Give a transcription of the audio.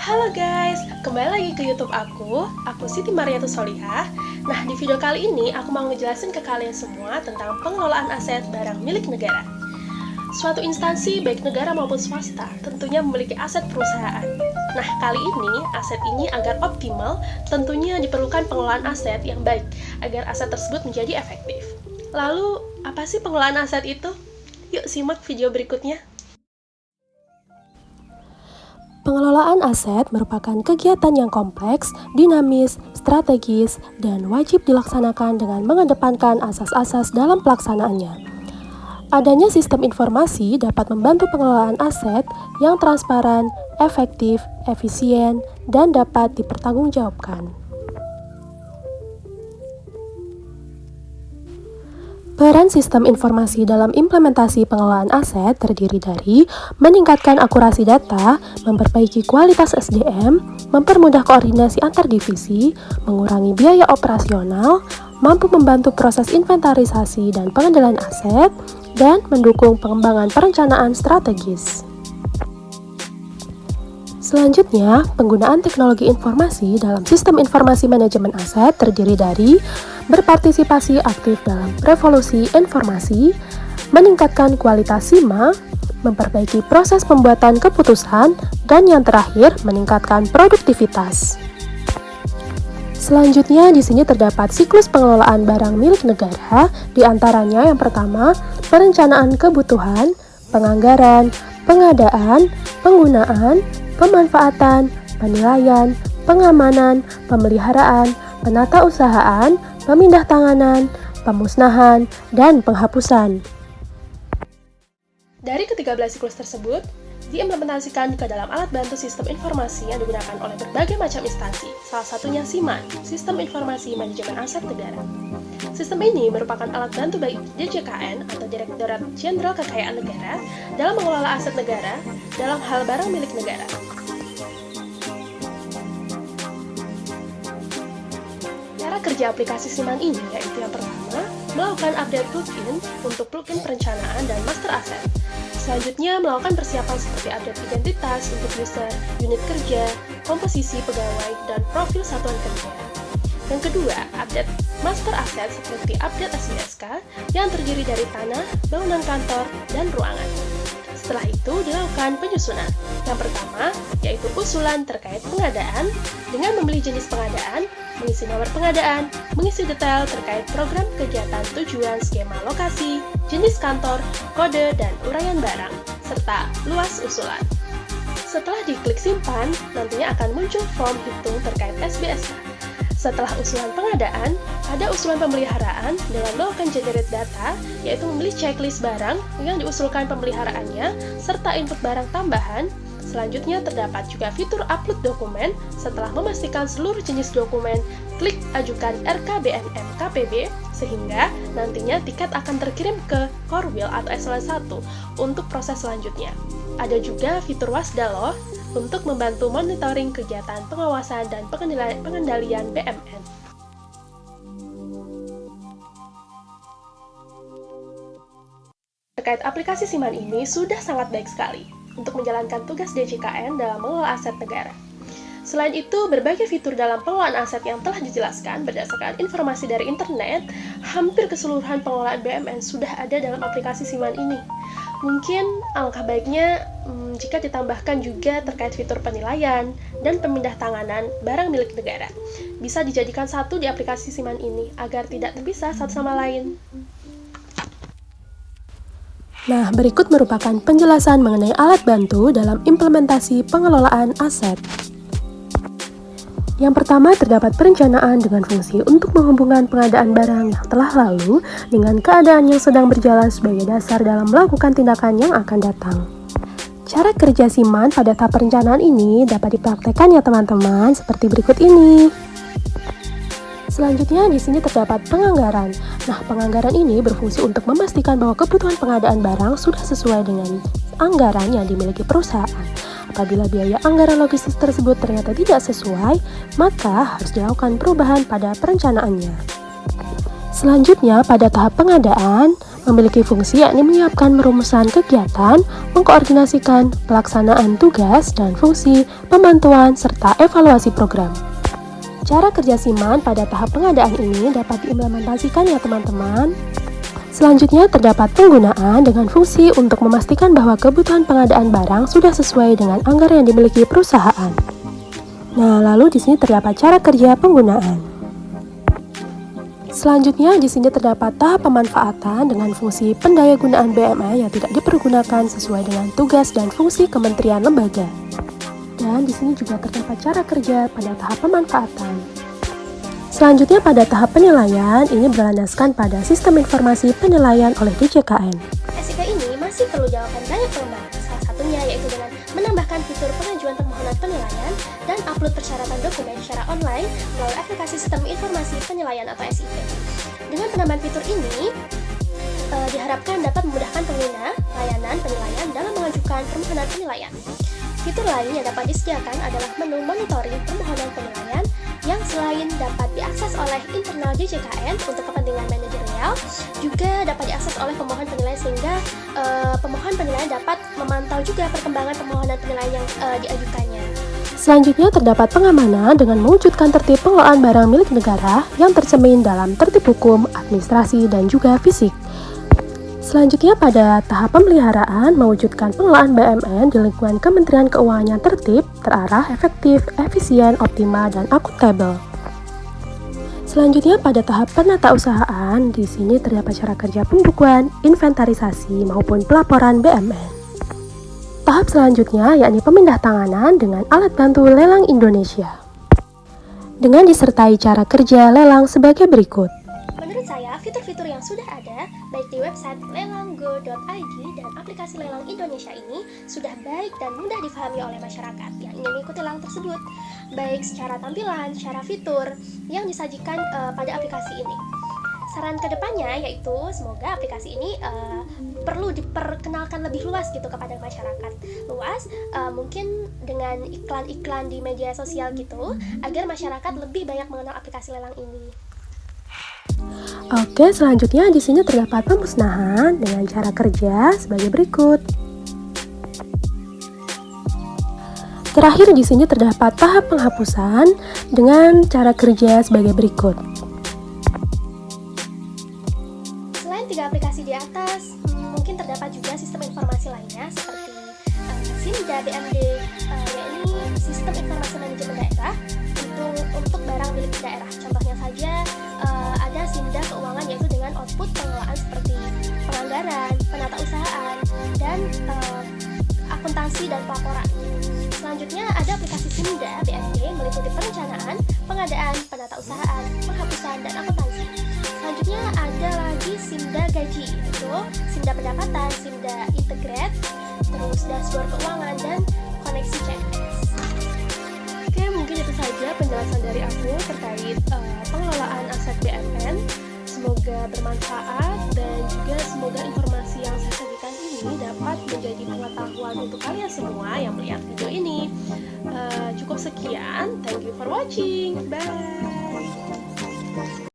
Halo guys, kembali lagi ke YouTube aku Siti Mariatul Solihah. Nah, di video kali ini aku mau ngejelasin ke kalian semua tentang pengelolaan aset barang milik negara. Suatu instansi, baik negara maupun swasta, tentunya memiliki aset perusahaan. Nah, kali ini, aset ini agar optimal, tentunya diperlukan pengelolaan aset yang baik, agar aset tersebut menjadi efektif. Lalu, apa sih pengelolaan aset itu? Yuk simak video berikutnya. Pengelolaan aset merupakan kegiatan yang kompleks, dinamis, strategis, dan wajib dilaksanakan dengan mengedepankan asas-asas dalam pelaksanaannya. Adanya sistem informasi dapat membantu pengelolaan aset yang transparan, efektif, efisien, dan dapat dipertanggungjawabkan. Peran sistem informasi dalam implementasi pengelolaan aset terdiri dari meningkatkan akurasi data, memperbaiki kualitas SDM, mempermudah koordinasi antar divisi, mengurangi biaya operasional, mampu membantu proses inventarisasi dan pengendalian aset, dan mendukung pengembangan perencanaan strategis. Selanjutnya, penggunaan teknologi informasi dalam sistem informasi manajemen aset terdiri dari berpartisipasi aktif dalam revolusi informasi, meningkatkan kualitas SIMA, memperbaiki proses pembuatan keputusan, dan yang terakhir, meningkatkan produktivitas. Selanjutnya, di sini terdapat siklus pengelolaan barang milik negara, di antaranya yang pertama, perencanaan kebutuhan, penganggaran, pengadaan, penggunaan, pemanfaatan, penilaian, pengamanan, pemeliharaan, penatausahaan, pemindahtanganan, pemusnahan, dan penghapusan. Dari ke-13 siklus tersebut, diimplementasikan ke dalam alat bantu sistem informasi yang digunakan oleh berbagai macam instansi, salah satunya SIMAN, Sistem Informasi Manajemen Aset Negara. Sistem ini merupakan alat bantu bagi DJKN atau Direktorat Jenderal Kekayaan Negara dalam mengelola aset negara dalam hal barang milik negara. Cara kerja aplikasi SIMAN ini yaitu yang pertama, melakukan update plugin untuk plugin perencanaan dan master aset. Selanjutnya, melakukan persiapan seperti update identitas untuk user, unit kerja, komposisi pegawai, dan profil satuan kerja. Yang kedua, update master aset seperti update SBSK yang terdiri dari tanah, bangunan kantor, dan ruangan. Setelah itu, dilakukan penyusunan. Yang pertama, yaitu usulan terkait pengadaan dengan memilih jenis pengadaan, mengisi nomor pengadaan, mengisi detail terkait program kegiatan tujuan skema lokasi, jenis kantor, kode, dan uraian barang, serta luas usulan. Setelah diklik simpan, nantinya akan muncul form hitung terkait SBSK. Setelah usulan pengadaan, ada usulan pemeliharaan dalam melakukan generate data, yaitu memilih checklist barang yang diusulkan pemeliharaannya, serta input barang tambahan. Selanjutnya terdapat juga fitur upload dokumen. Setelah memastikan seluruh jenis dokumen, klik ajukan RKBNM KPB, sehingga nantinya tiket akan terkirim ke Core Wheel atau eselon 1 untuk proses selanjutnya. Ada juga fitur Wasda untuk membantu monitoring kegiatan pengawasan dan pengendalian BMN. Terkait aplikasi SIMAN ini sudah sangat baik sekali untuk menjalankan tugas DJKN dalam mengelola aset negara. Selain itu, berbagai fitur dalam pengelolaan aset yang telah dijelaskan berdasarkan informasi dari internet, hampir keseluruhan pengelolaan BMN sudah ada dalam aplikasi SIMAN ini. Mungkin alangkah baiknya jika ditambahkan juga terkait fitur penilaian dan pemindahtanganan barang milik negara. Bisa dijadikan satu di aplikasi SIMAN ini agar tidak terpisah satu sama lain. Nah, berikut merupakan penjelasan mengenai alat bantu dalam implementasi pengelolaan aset. Yang pertama, terdapat perencanaan dengan fungsi untuk menghubungkan pengadaan barang yang telah lalu dengan keadaan yang sedang berjalan sebagai dasar dalam melakukan tindakan yang akan datang. Cara kerja SIMAN pada tahap perencanaan ini dapat dipraktekkan ya teman-teman, seperti berikut ini. Selanjutnya, di sini terdapat penganggaran. Nah, penganggaran ini berfungsi untuk memastikan bahwa kebutuhan pengadaan barang sudah sesuai dengan anggaran yang dimiliki perusahaan. Apabila biaya anggaran logistik tersebut ternyata tidak sesuai, maka harus dilakukan perubahan pada perencanaannya. Selanjutnya, pada tahap pengadaan, memiliki fungsi yakni menyiapkan perumusan kegiatan, mengkoordinasikan pelaksanaan tugas, dan fungsi pemantauan serta evaluasi program. Cara kerja Siman pada tahap pengadaan ini dapat diimplementasikan ya teman-teman. Selanjutnya terdapat penggunaan dengan fungsi untuk memastikan bahwa kebutuhan pengadaan barang sudah sesuai dengan anggaran yang dimiliki perusahaan. Nah, lalu di sini terdapat cara kerja penggunaan. Selanjutnya di sini terdapat tahap pemanfaatan dengan fungsi pendayagunaan BME yang tidak dipergunakan sesuai dengan tugas dan fungsi kementerian lembaga. Dan di sini juga terdapat cara kerja pada tahap pemanfaatan. Selanjutnya pada tahap penilaian, ini berlandaskan pada sistem informasi penilaian oleh DJKN. SIP ini masih perlu jawaban banyak lomba, salah satunya yaitu dengan menambahkan fitur pengajuan permohonan penilaian dan upload persyaratan dokumen secara online melalui aplikasi sistem informasi penilaian atau SIP. Dengan penambahan fitur ini, diharapkan dapat memudahkan pengguna layanan penilaian dalam mengajukan permohonan penilaian. Fitur lain yang dapat disediakan adalah menu monitoring permohonan penilaian yang selain dapat diakses oleh internal DJKN untuk kepentingan manajerial, juga dapat diakses oleh pemohon penilaian sehingga pemohon penilaian dapat memantau juga perkembangan permohonan penilaian yang diajukannya. Selanjutnya terdapat pengamanan dengan mewujudkan tertib pengelolaan barang milik negara yang tercermin dalam tertib hukum, administrasi, dan juga fisik. Selanjutnya pada tahap pemeliharaan mewujudkan pengelolaan BUMN di lingkungan Kementerian Keuangan yang tertib, terarah, efektif, efisien, optimal, dan akuntabel. Selanjutnya pada tahap penatausahaan, di sini terdapat cara kerja pembukuan, inventarisasi, maupun pelaporan BUMN. Tahap selanjutnya yakni pemindah tanganan dengan alat bantu lelang Indonesia. Dengan disertai cara kerja lelang sebagai berikut. Menurut saya, fitur-fitur yang sudah ada, baik di website lelanggo.id dan aplikasi Lelang Indonesia ini sudah baik dan mudah difahami oleh masyarakat yang ingin mengikuti lelang tersebut, baik secara tampilan, secara fitur yang disajikan pada aplikasi ini. Saran kedepannya yaitu semoga aplikasi ini perlu diperkenalkan lebih luas gitu kepada masyarakat. Luas, mungkin dengan iklan-iklan di media sosial gitu, agar masyarakat lebih banyak mengenal aplikasi lelang ini. Oke, selanjutnya di sini terdapat pemusnahan dengan cara kerja sebagai berikut. Terakhir di sini terdapat tahap penghapusan dengan cara kerja sebagai berikut. Selain tiga aplikasi di atas, mungkin terdapat juga sistem informasi lainnya seperti SIMDA BMD, yakni Sistem Informasi Manajemen Daerah untuk barang milik daerah. Contohnya saja ada SIMDA keuangan yaitu dengan output pengelolaan seperti penganggaran, penatausahaan, dan akuntansi dan pelaporan. Selanjutnya ada aplikasi SIMDA BMD meliputi perencanaan, pengadaan, penatausahaan, penghapusan, dan akuntansi. Selanjutnya ada lagi SIMDA gaji, itu SIMDA pendapatan, SIMDA integrate, terus dashboard keuangan, dan koneksi CMS. Oke, mungkin itu saja penjelasan dari aku terkait pengelolaan aset BUMN. Semoga bermanfaat dan juga semoga informasi yang saya sajikan ini dapat menjadi pengetahuan untuk kalian semua yang melihat video ini. Cukup sekian, thank you for watching, bye.